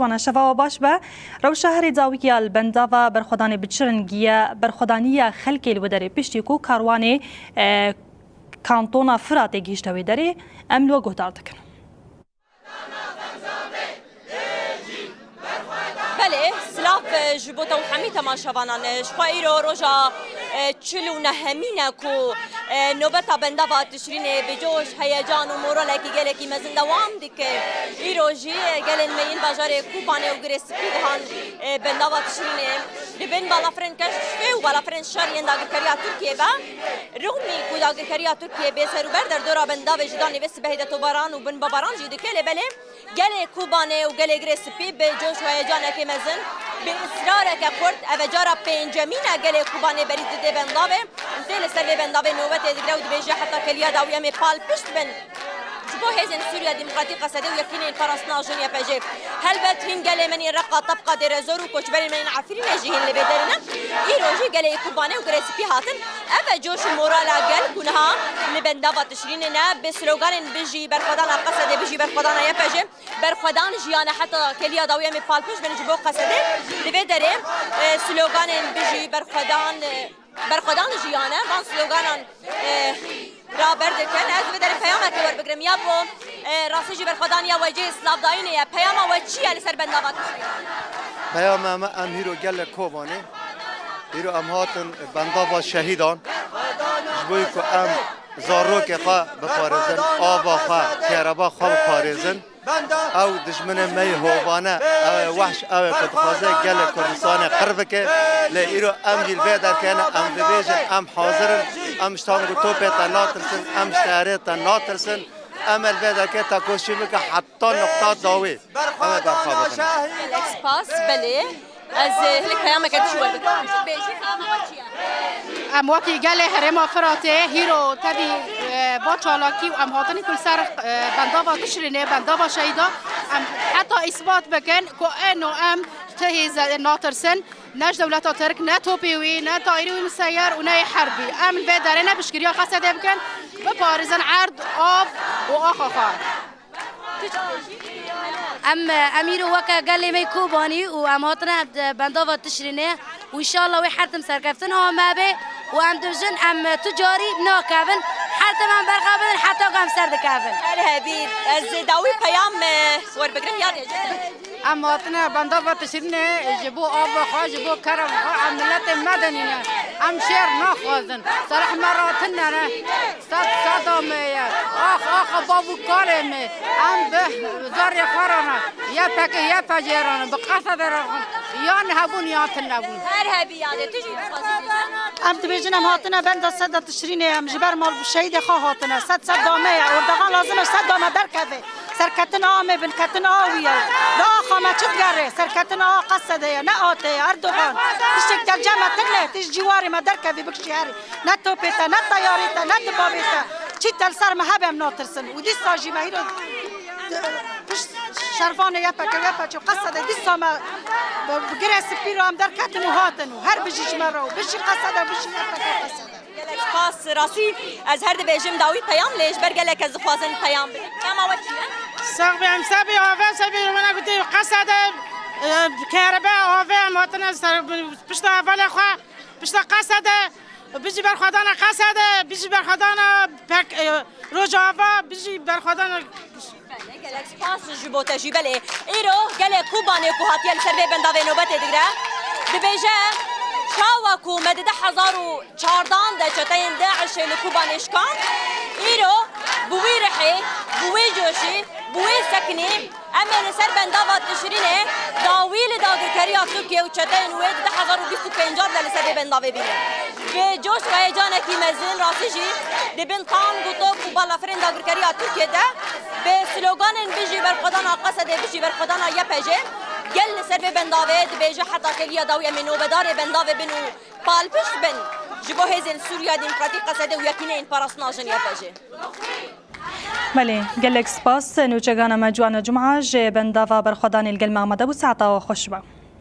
جوانا شفا و باش به رو شهر داویه البنداوا برخدانی بچرنگیه برخدانی خلکی الودری پشتی کو کاروانی کانتونا فرات گیشتوی داری املو گهدار دکن. بله سلاف جبوتا و حمی تماشاوانان شخوایی روژا چلو نهمینه کو نوبتا بنداوا تشرینه بجوش هیجان و مورالکی گلکی مزن دوام دیکه ای روژی گلن مین باجار کوبانه و گرسکی دهان بنداوا تشرینه لبن بالافرن کشفه و بالافرن شارین داگرکریا ترکیه با رغمی کو داگرکریا ترکیه به سروبر در دورا بنداوا جدانی بس بهیدت و باران و بن باران جیده که لبله گل کوبانه و گل گرسپی به جوش و هیجان که مزن به اصرار که خورد اوجارا پنجمین گل کوبانه برید ده بنداوه انتل سر بنداوه نوبت دیگر و بیجه حتی کلیا داویه می پال پشت بن جبو هزن سوریا دموکراتی قصده و یکین فرانسنا جونیا پجه هل بترین گل منی رقا طبقه در زور و کوچبری من عفری نجیهن لبدرنا ایروجی گل کوبانه و گرسپی هاتن اوه جوش مورالا گل کنها لبنداوه تشرین نه به سلوگان بجی برخدان قصده بجی برخدان یا پجه برخدان جیانه حتی کلیا داویه می پال پشت بن جبو قصده لبدره سلوگان بجی برخدان جیانه وان سلوگانان را بردکن از بدر پیامه که ور بگرم یا بو راستی برخدان یا وجه اسلاف داینه یا پیامه و چی علی سر بنداوات پیامه ما ام هیرو گل کوبانه هیرو ام هاتن بنداوا شهیدان جبوی که ام زاروک خوا بپارزن آبا خوا تیرابا خوا بپارزن او دشمن می هوانه او وحش او کدخوازه گل کردستان قرب که لیرو ام جیل بیدر کنه ام دبیجن ام حاضرن ام شتانگو توپیتا ناترسن ام شتاریتا ناترسن امل بیدر که تا کوشیمی که حتی نقطات داوی امل در خوابتن الاکسپاس بله از هلک پیامه که تشوال بکنم بیشی خامه و چیه؟ ام وکی گل هرما فراته هیرو تبی با چالاکی و ام هاتنی کل سر بنداوا تشرینه بنداوا شهیدا ام حتی اثبات بکن که انو ام تهیز ناترسن نش دولتا ترک نه توپیوی نه طایروی مسیر و نه حربی ام البدره نه بشکریا قصده بکن بپارزن عرض آف و آخاخار امیر وکا گلی می کوبانی و اماتنا بنداوا تشرینه و ان شاء الله وحرتم سرکفتن ها ما به و ام دبجن ام تجاری ناکافن حتى من برقابن حتى قام سرد كافن الهبيد از داوی پیام ور بگرم یاد اماتنا بنداوا تشرینه جبو آب خوا جبو کرم خوا عملت مدنیه ام شیر نخوازن صراحة مراتنا صدام آخ بابو کارم ام به زاری خورانه یا پک یا پجیرانه بقصد رقم یا نهبون یا تنبون الهبی یاده تجی ام تبیجن ام هاتنا بند صد تشرینه ام جبر مال شهید خواه هاتنا صد دامه اردغان لازمش صد دامه در کفه سرکتن آمه بنکتن آویه لا خامه چت گره سرکتن آ قصده نه آته اردوغان تشک در جمع تنه تش جواری ما در کفی بکشی هری نه توپیتا نه تیاریتا نه دبابیتا چی تل سر محبم ناترسن و دی ساجی مهیرو شرفانه یپچ و قصده دی سامه بگره سپیرو هم در کتن و هاتن و هر بجیش مرو بشی قصده بشی یپچ قصده پاس راسی از هر بیجم داوی پیام لیش برگلک از خوازن پیام بده کما و چیه ساق بیم سبی آوه سبی رو من گفتی قصد کربه آوه ماتن سر پشت اول خوا پشت قصد بیجی برخدان قصد بیجی برخدان روجاوا بیجی برخدان گلکس پاس جبو تجیبله ایرو گله کوبانه کو هاتیل سر بنداوی نوبت دیگه دبیجه شاوكو مدد 1014 ده چتاين داعش لكوبان اشكان ايرو بوي رحي بوي جوشي بوي سكني اما نسر بنداوا تشرينه داويل داغر كريا تركيا وچتاين ويد 1025 ده لسر بنداوي بينه به جوش و هيجان کی مزن راسيجي دبن قام گوتو کوبالا فرند داغر كريا تركيا ده به سلوگان بيجي برخدان قصد بيجي برخدان يپجه گل سر بنداوه دبیجه حتی کلیا داوی منو بدار بنداوه بنو پالپش بن جبو هزن سوریا دموکراتی قصده و یکینه این پاراسنا جنیا پجه بله گلک سپاس نوچگان مجوان جمعه بنداوه برخدان الگل مامده و ساعتا و خوشبه